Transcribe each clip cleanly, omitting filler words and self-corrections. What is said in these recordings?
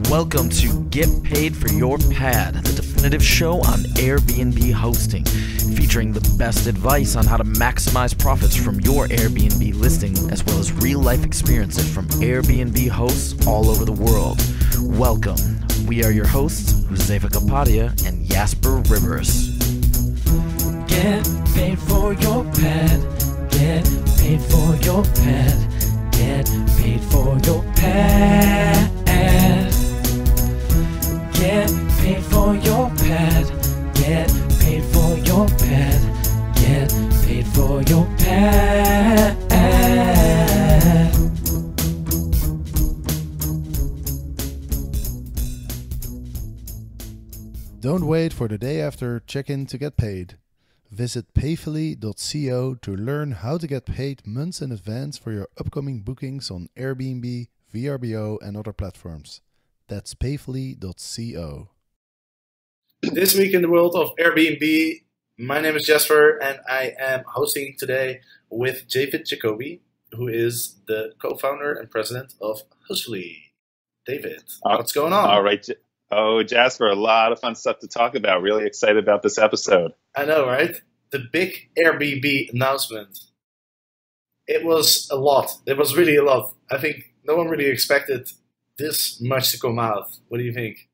Welcome to Get Paid for Your Pad, the definitive show on Airbnb hosting, featuring the best advice on how to maximize profits from your Airbnb listing, as well as real-life experiences from Airbnb hosts all over the world. Welcome. We are your hosts, Josefa Kapadia and Jasper Rivers. Get paid for your pad. Get paid for your pad. Get paid for your pad. Get paid for your pad. Get paid for your pad. Get paid for your pad. Don't wait for the day after check-in to get paid. Visit payfully.co to learn how to get paid months in advance for your upcoming bookings on Airbnb, VRBO, and other platforms. That's payfully.co. This week in the world of Airbnb, my name is Jasper, and I am hosting today with David Jacoby, who is the co-founder and president of Hostfully. David, what's going on? All right. Oh, Jasper, a lot of fun stuff to talk about. Really excited about this episode. I know, right? The big Airbnb announcement. It was a lot. It was really a lot. I think no one really expected this much to come out. What do you think?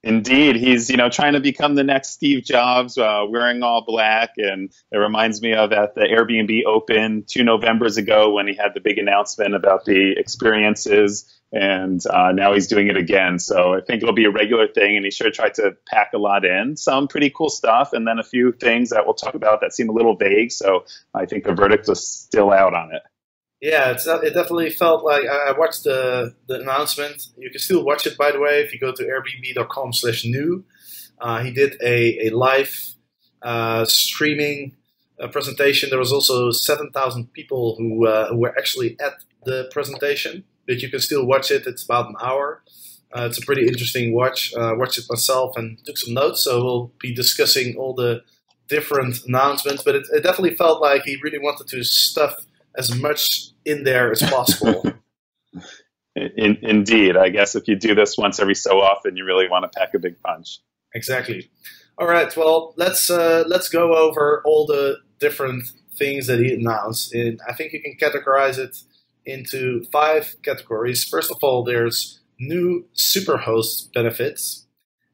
Indeed, he's trying to become the next Steve Jobs, wearing all black, and it reminds me of at the Airbnb Open 2 Novembers ago when he had the big announcement about the experiences, and now he's doing it again. So I think it'll be a regular thing, and he sure tried to pack a lot in. Some pretty cool stuff, and then a few things that we'll talk about that seem a little vague. So I think the verdict was still out on it. Yeah, it definitely felt like I watched the announcement. You can still watch it, by the way, if you go to airbnb.com/new. He did a live streaming presentation. There was also 7,000 people who were actually at the presentation, but you can still watch it. It's about an hour. It's a pretty interesting watch. Watched it myself and took some notes, so we'll be discussing all the different announcements. But it definitely felt like he really wanted to stuff as much in there as possible. Indeed. I guess if you do this once every so often, you really want to pack a big punch. Exactly. All right. Well, let's go over all the different things that he announced. And I think you can categorize it into 5 categories. First of all, there's new Superhosts benefits.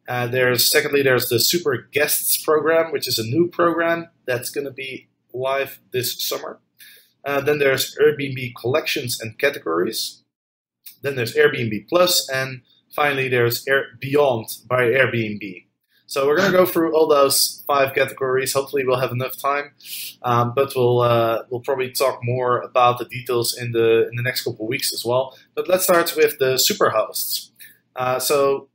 Secondly, there's the Superguests program, which is a new program that's going to be live this summer. Then there's Airbnb Collections and Categories. Then there's Airbnb Plus. And finally, there's Beyond by Airbnb. So we're going to go through all those 5 categories. Hopefully we'll have enough time. But we'll probably talk more about the details in the next couple of weeks as well. But let's start with the Superhosts. So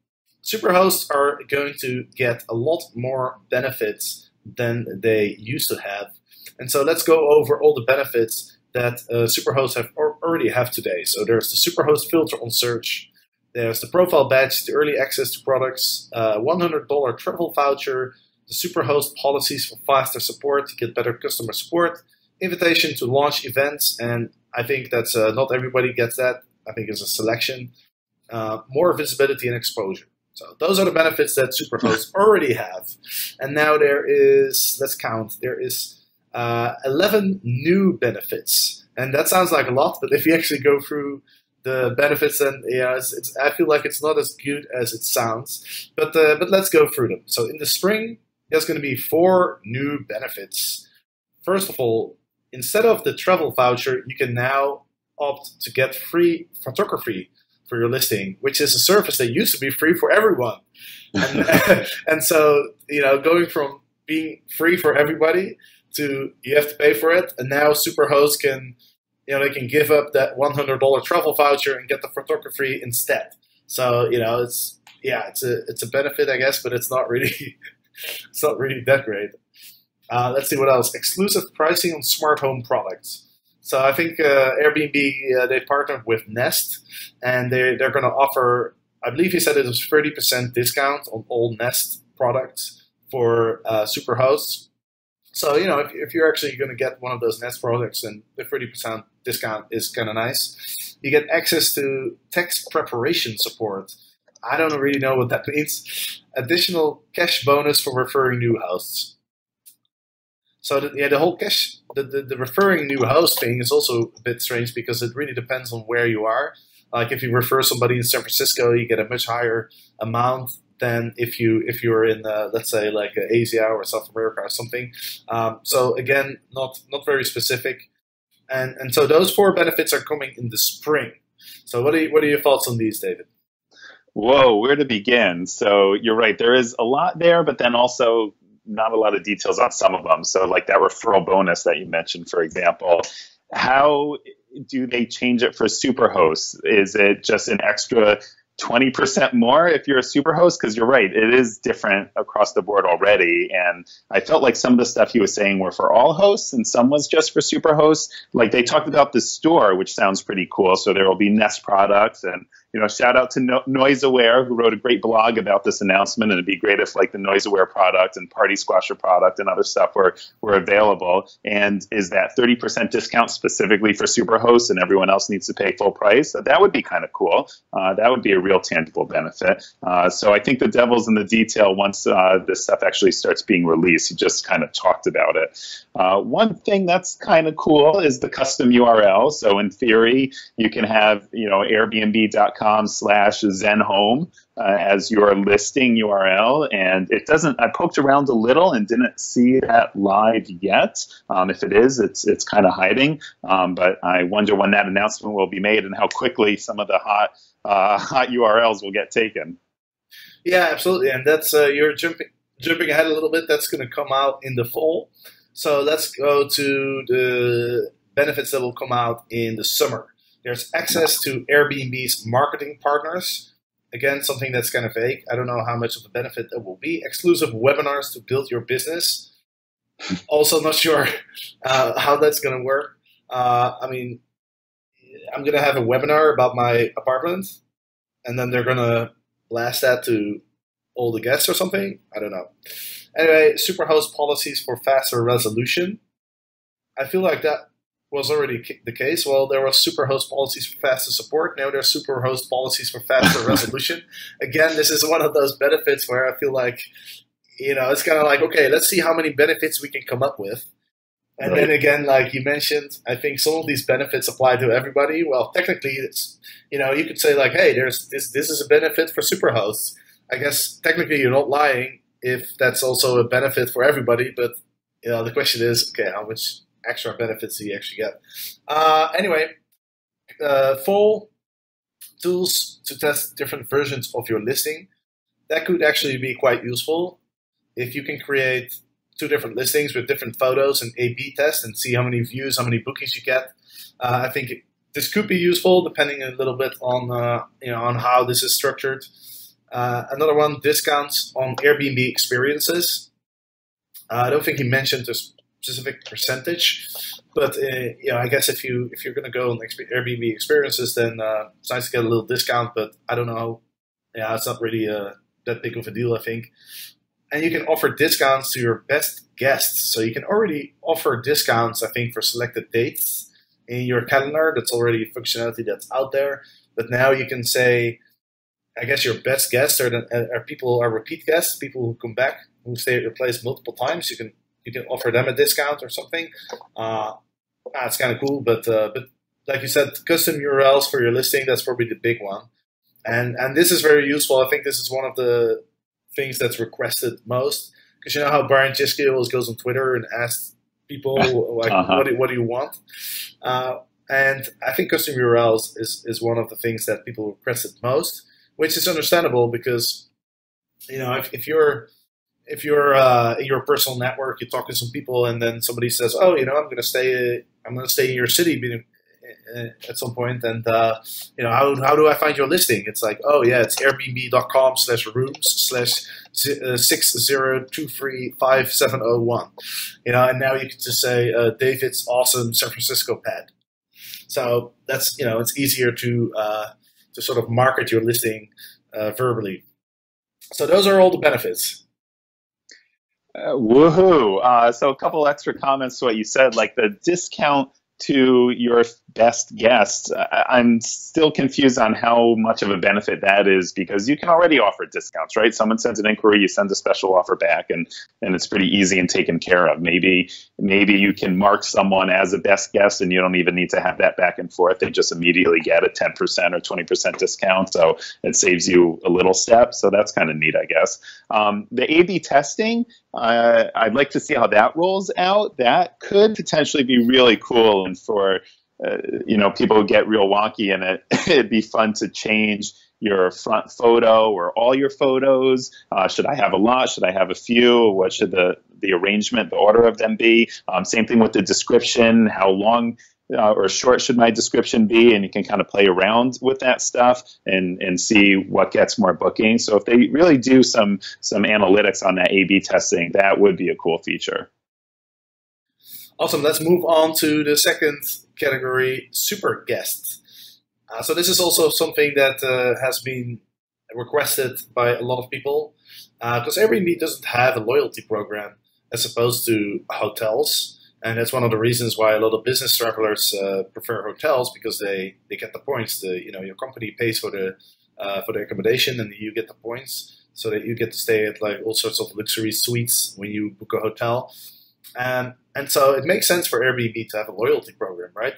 Superhosts are going to get a lot more benefits than they used to have. And so let's go over all the benefits that Superhosts already have today. So there's the Superhost filter on search. There's the profile badge, the early access to products, $100 travel voucher, the Superhost policies for faster support to get better customer support, invitation to launch events, and I think that's not everybody gets that. I think it's a selection. More visibility and exposure. So those are the benefits that Superhosts already have. And now there is, let's count, there is 11 new benefits, and that sounds like a lot, but if you actually go through the benefits, then I feel like it's not as good as it sounds. But let's go through them. So in the spring, there's going to be 4 new benefits. First of all, instead of the travel voucher, you can now opt to get free photography for your listing, which is a service that used to be free for everyone, and so going from being free for everybody to you have to pay for it, and now Superhosts can, they can give up that $100 travel voucher and get the photography instead. So it's a benefit, I guess, but it's not really that great. Let's see what else. Exclusive pricing on smart home products. So I think Airbnb they partnered with Nest, and they're going to offer. I believe he said it was 30% discount on all Nest products for Superhosts. So, if you're actually going to get one of those Nest products, then the 30% discount is kind of nice. You get access to text preparation support. I don't really know what that means. Additional cash bonus for referring new hosts. So the whole cash, the referring new host thing is also a bit strange because it really depends on where you are. Like if you refer somebody in San Francisco, you get a much higher amount than if you're in let's say like Asia or South America or something. So again, not very specific. And so those 4 benefits are coming in the spring. So what are your thoughts on these, David? Whoa, where to begin? So you're right. There is a lot there, but then also not a lot of details on some of them. So like that referral bonus that you mentioned, for example, how do they change it for Superhosts? Is it just an extra 20% more if you're a Superhost? Because you're right, it is different across the board already. And I felt like some of the stuff he was saying were for all hosts and some was just for Superhosts. Like they talked about the store, which sounds pretty cool. So there will be Nest products, and shout out to Noise Aware, who wrote a great blog about this announcement. And it'd be great if like the Noise Aware product and Party Squasher product and other stuff were available. And is that 30% discount specifically for Superhosts and everyone else needs to pay full price? That would be kind of cool. That would be a real tangible benefit. So I think the devil's in the detail once this stuff actually starts being released. He just kind of talked about it. One thing that's kind of cool is the custom URL. So in theory, you can have Airbnb.com/ZenHome as your listing URL, and it doesn't. I poked around a little and didn't see that live yet. If it is, it's kind of hiding. But I wonder when that announcement will be made and how quickly some of the hot URLs will get taken. Yeah, absolutely, and that's you're jumping ahead a little bit. That's going to come out in the fall. So let's go to the benefits that will come out in the summer. There's access to Airbnb's marketing partners. Again, something that's kind of vague. I don't know how much of a benefit that will be. Exclusive webinars to build your business. Also not sure how that's going to work. I mean, I'm going to have a webinar about my apartment, and then they're going to blast that to all the guests or something. I don't know. Anyway, Superhost policies for faster resolution. I feel like that was already the case. Well, there was Superhost policies for faster support. Now there's Superhost policies for faster resolution. Again, this is one of those benefits where I feel like, it's kind of like, okay, let's see how many benefits we can come up with. And then again, like you mentioned, I think some of these benefits apply to everybody. Well, technically, it's you could say like, hey, there's this is a benefit for Superhosts. I guess technically you're not lying if that's also a benefit for everybody. But the question is, okay, how much extra benefits do you actually get? Anyway, full tools to test different versions of your listing. That could actually be quite useful if you can create 2 different listings with different photos and A/B test and see how many views, how many bookings you get. I think this could be useful depending a little bit on on how this is structured. Another one, discounts on Airbnb experiences. I don't think he mentioned a specific percentage, but I guess if you're going to go on Airbnb experiences, then it's nice to get a little discount. But I don't know. Yeah, it's not really that big of a deal, I think. And you can offer discounts to your best guests. So you can already offer discounts, I think, for selected dates in your calendar. That's already a functionality that's out there. But now you can say, I guess your best guests are repeat guests, people who come back, who stay at your place multiple times. You can offer them a discount or something. It's kind of cool. But like you said, custom URLs for your listing, that's probably the big one. And this is very useful. I think this is one of the things that's requested most, because you know how Brian Chesky always goes on Twitter and asks people like, what do you want? And I think custom URLs is one of the things that people requested most, which is understandable because if you're in your personal network, you talk to some people, and then somebody says, "Oh, I'm going to stay in your city at some point," and how do I find your listing? It's like, oh yeah, it's Airbnb.com/rooms/60235701. And now you can just say David's awesome San Francisco pad. So that's it's easier to sort of market your listing verbally. So those are all the benefits. Woohoo! So a couple extra comments to what you said, like the discount to your best guests. I'm still confused on how much of a benefit that is, because you can already offer discounts, right? Someone sends an inquiry, you send a special offer back, and it's pretty easy and taken care of. Maybe you can mark someone as a best guest and you don't even need to have that back and forth. They just immediately get a 10% or 20% discount. So it saves you a little step. So that's kind of neat, I guess. The A/B testing, I'd like to see how that rolls out. That could potentially be really cool, and for people who get real wonky in it, it'd be fun to change your front photo or all your photos. Should I have a lot? Should I have a few? What should the arrangement, the order of them be? Same thing with the description. How long or short should my description be? And you can kind of play around with that stuff and see what gets more bookings. So if they really do some analytics on that A/B testing, that would be a cool feature. Awesome. Let's move on to the second category, Superguests. So this is also something that has been requested by a lot of people, because Airbnb doesn't have a loyalty program as opposed to hotels. And that's one of the reasons why a lot of business travelers prefer hotels, because they get the points. Your company pays for the accommodation, and you get the points, so that you get to stay at like all sorts of luxury suites when you book a hotel. And so it makes sense for Airbnb to have a loyalty program, right?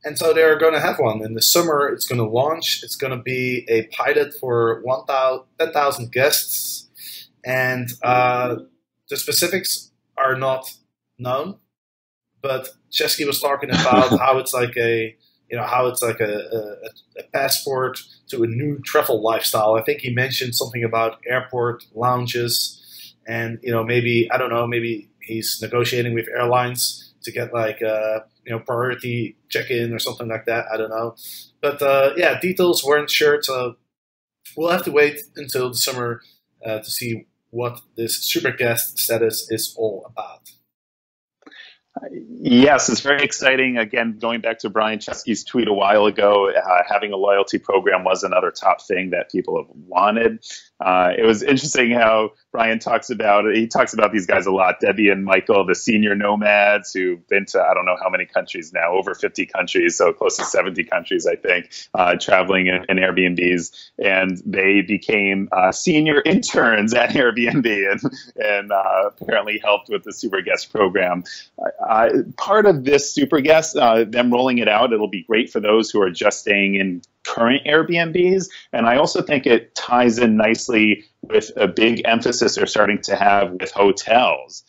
And so they're going to have one. In the summer, it's going to launch. It's going to be a pilot for 10,000 guests. And the specifics are not known. But Chesky was talking about how it's like a passport to a new travel lifestyle. I think he mentioned something about airport lounges, and maybe he's negotiating with airlines to get like priority check-in or something like that. I don't know, but details weren't shared, so we'll have to wait until the summer to see what this super guest status is all about. Yes, it's very exciting. Again, going back to Brian Chesky's tweet a while ago, having a loyalty program was another top thing that people have wanted. It was interesting how Brian talks about these guys a lot, Debbie and Michael, the senior nomads who've been to, I don't know how many countries now, over 50 countries, so close to 70 countries, I think, traveling in Airbnbs. And they became senior interns at Airbnb and apparently helped with the Superguest program. Part of this Superguest, them rolling it out, it'll be great for those who are just staying in current Airbnbs. And I also think it ties in nicely with a big emphasis they're starting to have with hotels.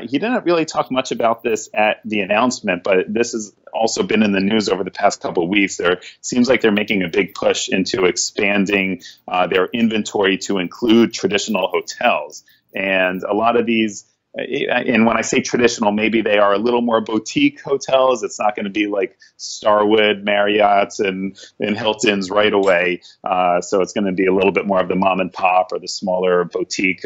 He didn't really talk much about this at the announcement, but this has also been in the news over the past couple of weeks. There seems like they're making a big push into expanding their inventory to include traditional hotels. And a lot of these, and when I say traditional, maybe they are a little more boutique hotels. It's not going to be like Starwood, Marriott's, and Hilton's right away. So it's going to be a little bit more of the mom and pop or the smaller boutique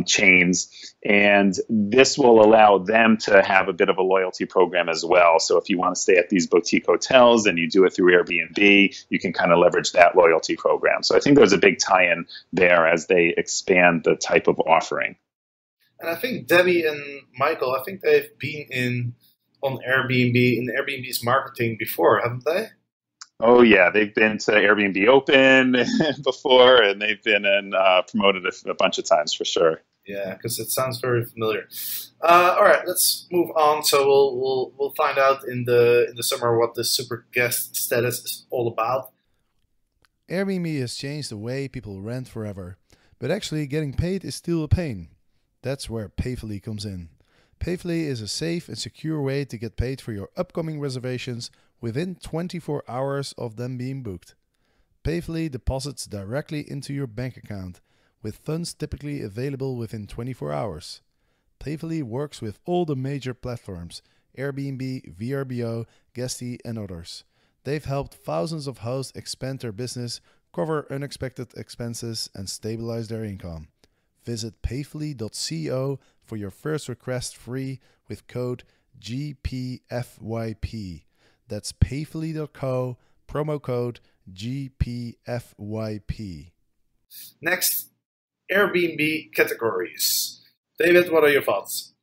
chains. And this will allow them to have a bit of a loyalty program as well. So if you want to stay at these boutique hotels and you do it through Airbnb, you can kind of leverage that loyalty program. So I think there's a big tie-in there as they expand the type of offering. And I think Debbie and Michael, I think they've been on Airbnb, in Airbnb's marketing before, haven't they? Oh, yeah. They've been to Airbnb Open before, and they've been promoted a bunch of times for sure. Yeah, because it sounds very familiar. All right, let's move on. So we'll find out in the summer what the super guest status is all about. Airbnb has changed the way people rent forever, but actually getting paid is still a pain. That's where Payfully comes in. Payfully is a safe and secure way to get paid for your upcoming reservations within 24 hours of them being booked. Payfully deposits directly into your bank account, with funds typically available within 24 hours. Payfully works with all the major platforms, Airbnb, VRBO, Guesty, and others. They've helped thousands of hosts expand their business, cover unexpected expenses, and stabilize their income. Visit payfully.co for your first request free with code GPFYP. That's payfully.co, promo code GPFYP. Next, Airbnb categories. David, what are your thoughts?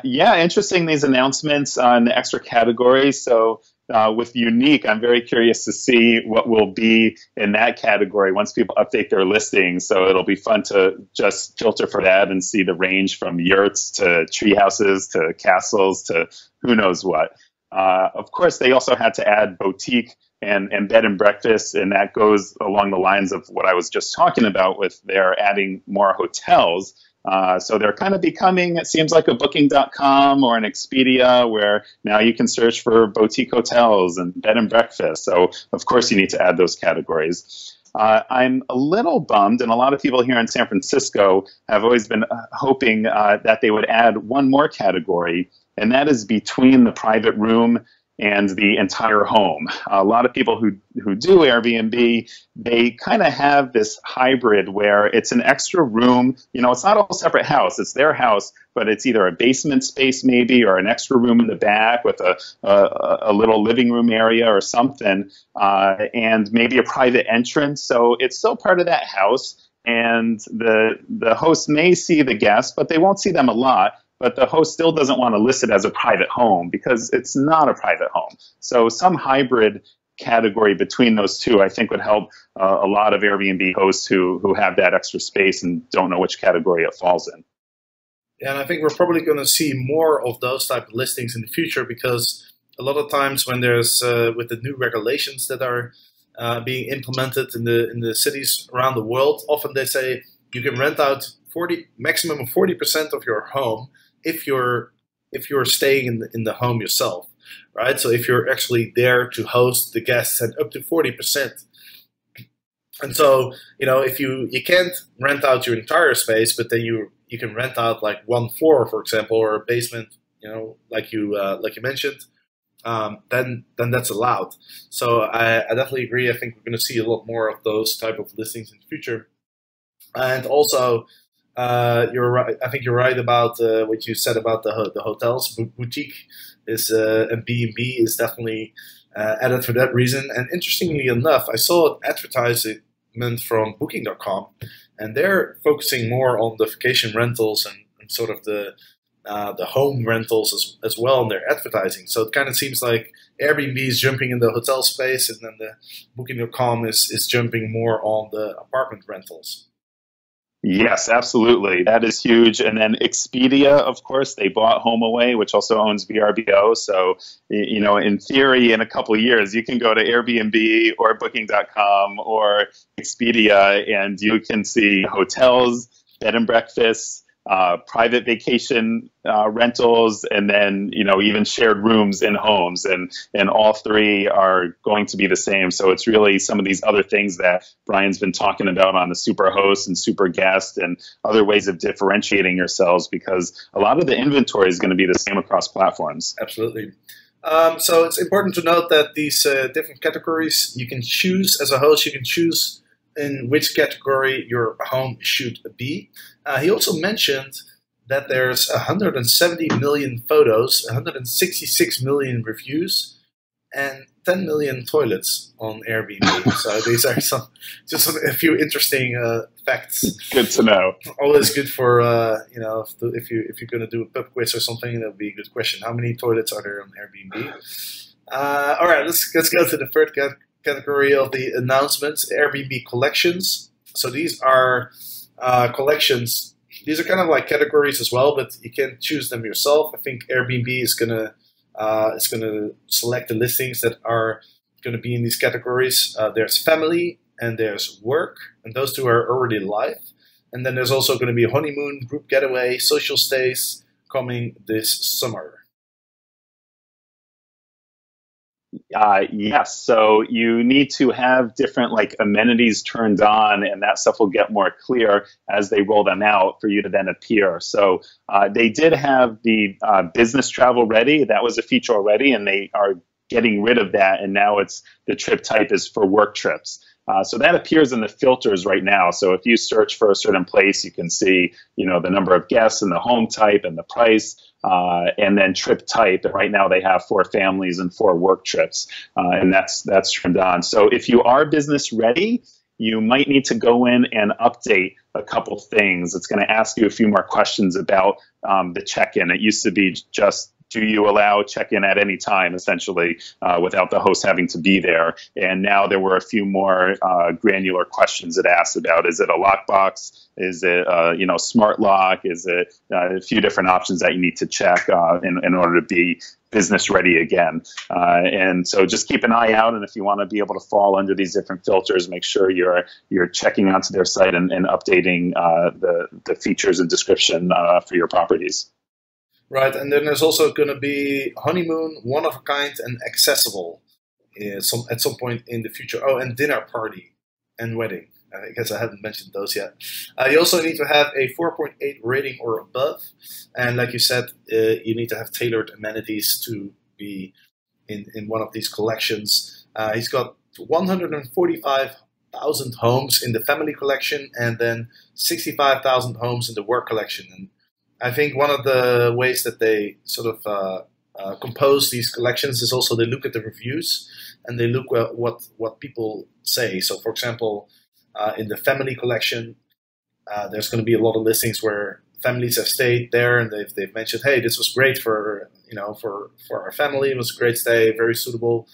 Yeah, interesting, these announcements on the extra categories. So with unique, I'm very curious to see what will be in that category once people update their listings. So it'll be fun to just filter for that and see the range from yurts to tree houses to castles to who knows what. Of course, they also had to add boutique and bed and breakfast, and that goes along the lines of what I was just talking about with their adding more hotels. So they're kind of becoming, it seems like, a booking.com or an Expedia, where now you can search for boutique hotels and bed and breakfast. So of course you need to add those categories. I'm a little bummed, and a lot of people here in San Francisco have always been hoping that they would add one more category, and that is between the private room and the entire home. A lot of people who do Airbnb, they kind of have this hybrid where it's an extra room. You know, it's not a whole separate house. It's their house, but it's either a basement space maybe or an extra room in the back with a little living room area or something, and maybe a private entrance. So it's still part of that house, and the host may see the guests, but they won't see them a lot. But the host still doesn't want to list it as a private home because it's not a private home. So some hybrid category between those two, I think, would help a lot of Airbnb hosts who have that extra space and don't know which category it falls in. Yeah, and I think we're probably going to see more of those type of listings in the future, because a lot of times when there's with the new regulations that are being implemented in the cities around the world, often they say you can rent out maximum of 40% of your home if you're staying in the home yourself, right? So if you're actually there to host the guests, and up to 40%. And so, you know, if you can't rent out your entire space, but then you can rent out like one floor, for example, or a basement, you know, like you mentioned, then that's allowed. So I definitely agree. I think we're going to see a lot more of those type of listings in the future. And also, you're right. I think you're right about what you said about the hotels. Boutique is and B&B is definitely added for that reason. And interestingly enough, I saw an advertisement from Booking.com, and they're focusing more on the vacation rentals and sort of the home rentals as well in their advertising. So it kind of seems like Airbnb is jumping in the hotel space, and then the Booking.com is jumping more on the apartment rentals. Yes, absolutely. That is huge. And then Expedia, of course, they bought HomeAway, which also owns VRBO. So, you know, in theory, in a couple of years, you can go to Airbnb or Booking.com or Expedia, and you can see hotels, bed and breakfasts, private vacation rentals, and then, you know, even shared rooms in homes, and all three are going to be the same. So it's really some of these other things that Brian's been talking about on the Superhosts and Superguests and other ways of differentiating yourselves, because a lot of the inventory is going to be the same across platforms. Absolutely. So it's important to note that these different categories, you can choose as a host, you can choose in which category your home should be. He also mentioned that there's 170 million photos, 166 million reviews, and 10 million toilets on Airbnb. So these are just a few interesting facts. Good to know. Always good for you know, if you're going to do a pub quiz or something, that would be a good question. How many toilets are there on Airbnb? All right, let's go to the third category of the announcements, Airbnb Collections. So these are collections. These are kind of like categories as well, but you can choose them yourself. I think Airbnb is gonna select the listings that are going to be in these categories. There's family and there's work, and those two are already live. And then there's also going to be honeymoon, group getaway, social stays coming this summer. Yes, so you need to have different like amenities turned on, and that stuff will get more clear as they roll them out for you to then appear. So they did have the business travel ready. That was a feature already, and they are getting rid of that, and now it's the trip type is for work trips. So that appears in the filters right now. So if you search for a certain place, you can see, you know, the number of guests and the home type and the price, and then trip type. Right now they have 4 families and 4 work trips, and that's turned on. So if you are business ready you might need to go in and update a couple things. It's going to ask you a few more questions about the check-in. It used to be just, do you allow check-in at any time, essentially, without the host having to be there? And now there were a few more granular questions it asked about. Is it a lockbox? Is it smart lock? Is it a few different options that you need to check in order to be business ready again? And so just keep an eye out. And if you want to be able to fall under these different filters, make sure you're checking onto their site and updating the features and description for your properties. Right, and then there's also going to be honeymoon, one of a kind, and accessible at some point in the future. Oh, and dinner party and wedding. I guess I haven't mentioned those yet. You also need to have a 4.8 rating or above. And like you said, you need to have tailored amenities to be in one of these collections. He's got 145,000 homes in the family collection and then 65,000 homes in the work collection. And I think one of the ways that they sort of compose these collections is also they look at the reviews and they look at what people say. So, for example, in the family collection, there's going to be a lot of listings where families have stayed there and they've mentioned, hey, this was great for our family. It was a great stay, very suitable.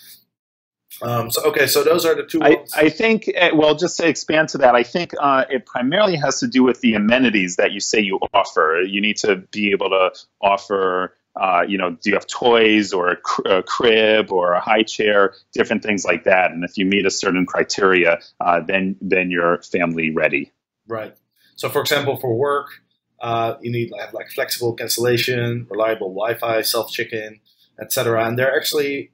So those are the two ones. I think, well, just to expand to that, I think it primarily has to do with the amenities that you say you offer. You need to be able to offer, do you have toys or a crib or a high chair, different things like that. And if you meet a certain criteria, then you're family ready. Right. So, for example, for work, you need to have like flexible cancellation, reliable Wi-Fi, self-check-in, etc. And they're actually,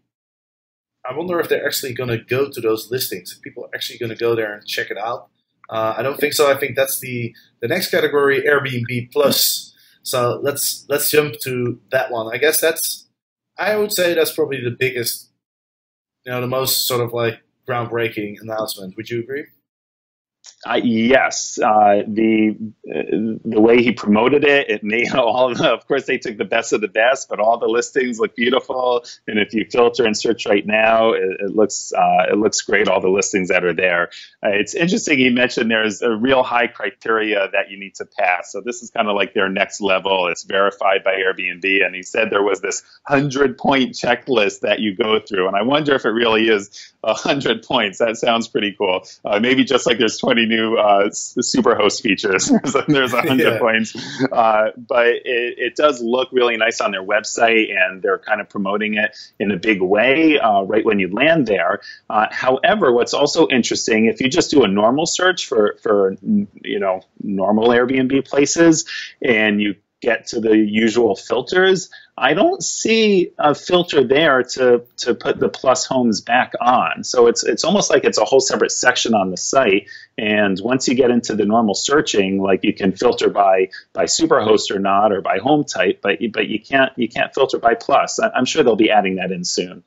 I wonder if they're actually going to go to those listings. If people are actually going to go there and check it out. I don't think so. I think that's the next category, Airbnb Plus. So let's jump to that one. I guess I would say that's probably the biggest, the most sort of like groundbreaking announcement. Would you agree? Yes, the way he promoted it made of course they took the best of the best, but all the listings look beautiful. And if you filter and search right now, it looks great. All the listings that are there. It's interesting. He mentioned there's a real high criteria that you need to pass. So this is kind of like their next level. It's verified by Airbnb, and he said there was this 100-point checklist that you go through. And I wonder if it really is 100 points. That sounds pretty cool. Maybe just like there's 20 new Superhost features. There's 100 points. But it does look really nice on their website, and they're kind of promoting it in a big way right when you land there. However, what's also interesting, if you just do a normal search for normal Airbnb places and you get to the usual filters, I don't see a filter there to put the Plus homes back on. So it's almost like it's a whole separate section on the site. And once you get into the normal searching, like you can filter by Superhost or not, or by home type, but you can't filter by Plus. I'm sure they'll be adding that in soon.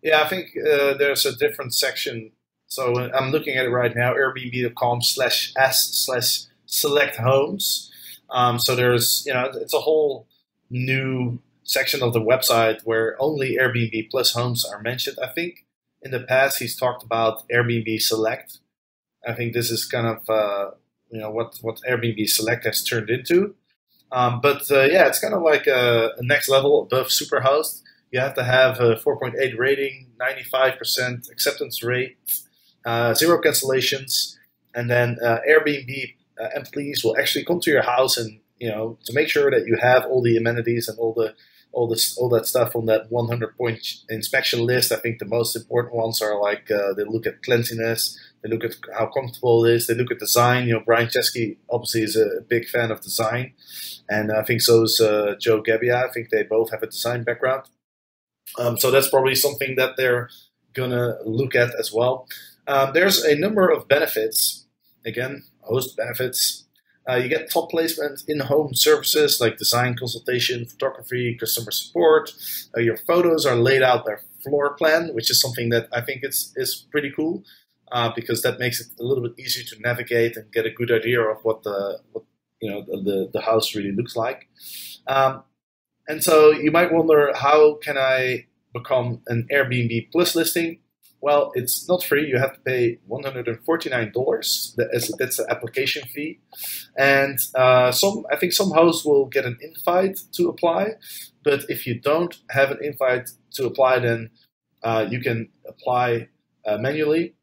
Yeah, I think there's a different section. So I'm looking at it right now, airbnb.com/s/select homes. So there's, it's a whole new section of the website where only Airbnb Plus homes are mentioned. I think in the past he's talked about Airbnb Select. I think this is kind of, what Airbnb Select has turned into. It's kind of like a next level above Superhost. You have to have a 4.8 rating, 95% acceptance rate, 0 cancellations, and then Airbnb employees will actually come to your house and to make sure that you have all the amenities and all that stuff on that 100-point inspection list. I think the most important ones are like they look at cleanliness, they look at how comfortable it is, they look at design. Brian Chesky obviously is a big fan of design, and I think so is Joe Gebbia. I think they both have a design background, so that's probably something that they're gonna look at as well. There's a number of benefits. Again, host benefits. You get top placement in home services like design consultation, photography, customer support. Your photos are laid out by floor plan, which is something that I think is pretty cool because that makes it a little bit easier to navigate and get a good idea of what the house really looks like. And so you might wonder, how can I become an Airbnb Plus listing? Well, it's not free. You have to pay $149. That's the application fee, and I think some hosts will get an invite to apply. But if you don't have an invite to apply, then you can apply manually.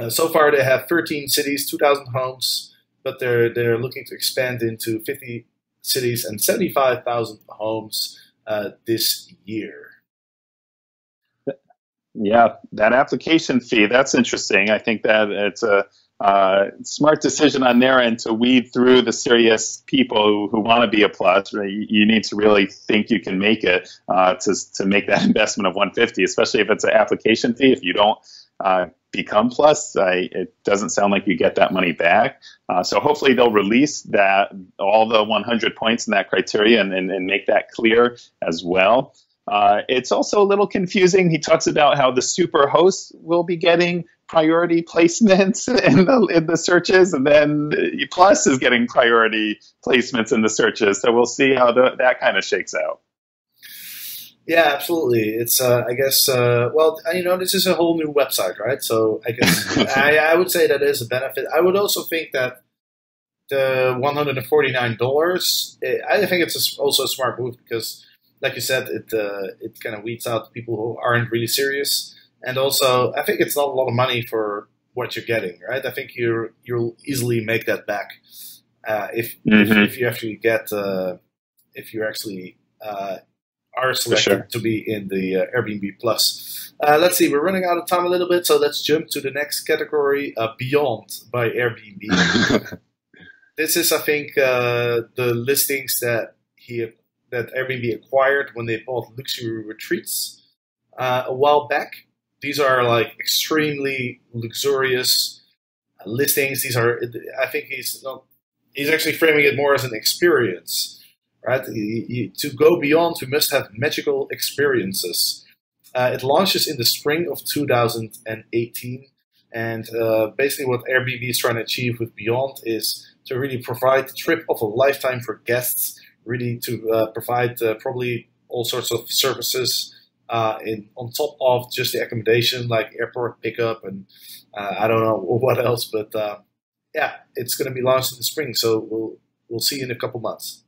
So far, they have 13 cities, 2,000 homes, but they're looking to expand into 50 cities and 75,000 homes this year. Yeah, that application fee, that's interesting. I think that it's a smart decision on their end to weed through the serious people who want to be a plus. Right? You need to really think you can make it to make that investment of $150, especially if it's an application fee. If you don't become plus, it doesn't sound like you get that money back. So hopefully they'll release that, all the 100 points in that criteria, and make that clear as well. It's also a little confusing. He talks about how the Superhosts will be getting priority placements in the searches, and then Plus is getting priority placements in the searches. So we'll see how that kind of shakes out. Yeah, absolutely. It's I guess well, this is a whole new website, right? So I guess I would say that is a benefit. I would also think that the $149, I think it's also a smart move because, like you said, it kind of weeds out people who aren't really serious, and also I think it's not a lot of money for what you're getting, right? I think you'll easily make that back if you actually get if you actually are selected to be in the Airbnb Plus. Let's see, we're running out of time a little bit, so let's jump to the next category, Beyond by Airbnb. This is, I think, the listings that Airbnb acquired when they bought luxury retreats a while back. These are like extremely luxurious listings. These are, I think he's actually framing it more as an experience, right? To go beyond, we must have magical experiences. It launches in the spring of 2018, and basically what Airbnb is trying to achieve with Beyond is to really provide the trip of a lifetime for guests, really to provide probably all sorts of services on top of just the accommodation, like airport pickup and I don't know what else, but yeah, it's going to be launched in the spring, so we'll see in a couple months.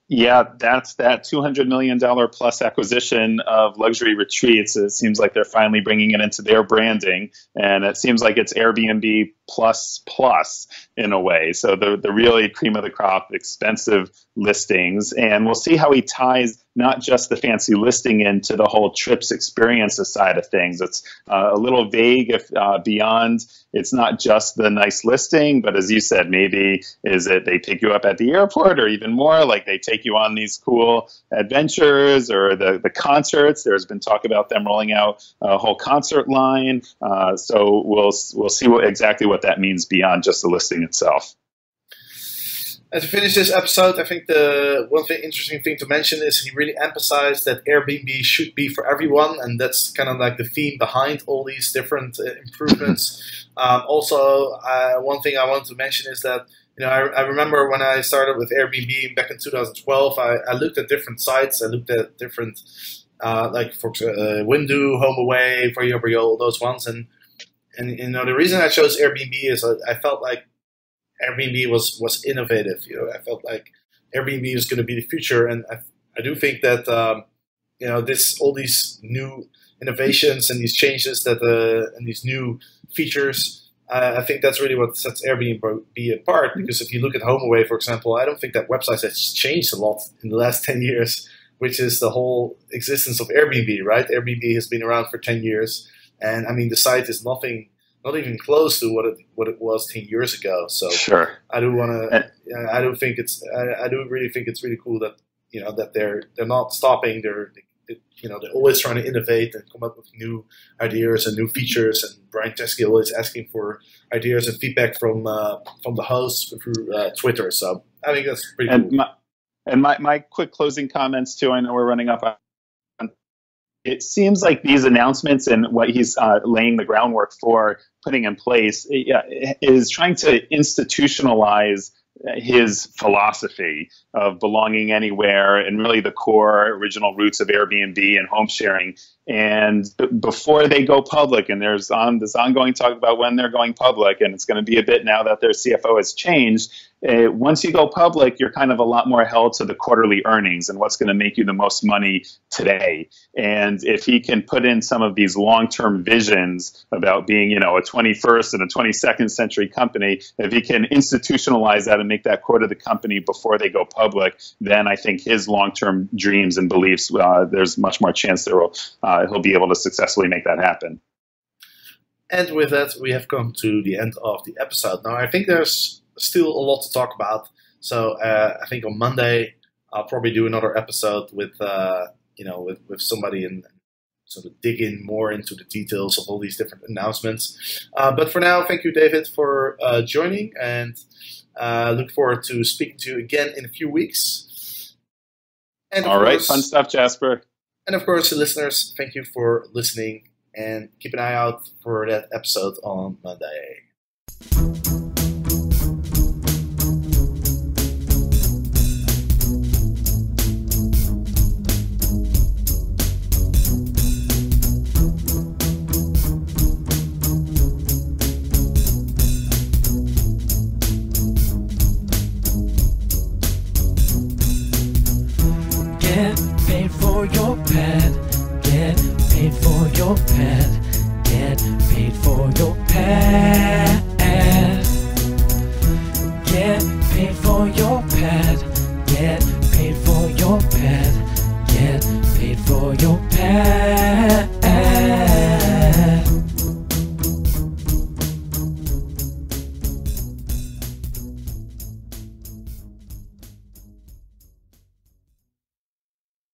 Yeah, that's that $200 million plus acquisition of luxury retreats. It seems like they're finally bringing it into their branding, and it seems like it's Airbnb plus in a way. So the really cream of the crop, expensive listings, and we'll see how he ties not just the fancy listing into the whole trips experiences side of things. It's a little vague if beyond. It's not just the nice listing, but as you said, maybe is it they pick you up at the airport, or even more, like they take you on these cool adventures, or the concerts. There's been talk about them rolling out a whole concert line. So we'll see exactly what that means beyond just the listing itself. And to finish this episode, I think the one interesting thing to mention is he really emphasized that Airbnb should be for everyone, and that's kind of like the theme behind all these different improvements. Also, one thing I want to mention is that I remember when I started with Airbnb back in 2012, I looked at different sites. I looked at different like for Windu, HomeAway, VRBO, all those ones, and the reason I chose Airbnb is I felt like Airbnb was innovative. I felt like Airbnb is going to be the future, and I do think that all these new innovations and these changes and these new features, I think that's really what sets Airbnb apart. Because if you look at HomeAway, for example, I don't think that website has changed a lot in the last 10 years, which is the whole existence of Airbnb, right? Airbnb has been around for 10 years, and I mean the site is not even close to what it was 10 years ago. So sure. I do really think it's really cool that that they're not stopping. They're always trying to innovate and come up with new ideas and new features. And Brian Chesky always asking for ideas and feedback from the hosts through Twitter. So I think that's pretty cool. My quick closing comments too. I know we're running up on. It seems like these announcements and what he's laying the groundwork for putting in place is trying to institutionalize his philosophy of belonging anywhere, and really the core original roots of Airbnb and home sharing And before they go public, and there's this ongoing talk about when they're going public, and it's going to be a bit now that their CFO has changed. Once you go public, you're kind of a lot more held to the quarterly earnings and what's going to make you the most money today. And if he can put in some of these long-term visions about being, a 21st and a 22nd century company, if he can institutionalize that and make that core to the company before they go public, then I think his long-term dreams and beliefs, there's much more chance he'll be able to successfully make that happen. And with that, we have come to the end of the episode. Now, I think there's still a lot to talk about. So I think on Monday I'll probably do another episode with with somebody and sort of dig in more into the details of all these different announcements. But for now, thank you, David, for joining, and look forward to speaking to you again in a few weeks. And all right, fun stuff, Jasper. And of course, listeners, thank you for listening, and keep an eye out for that episode on Monday. Get paid for your pet. Get paid for your pet. Get paid for your pet. Get paid for your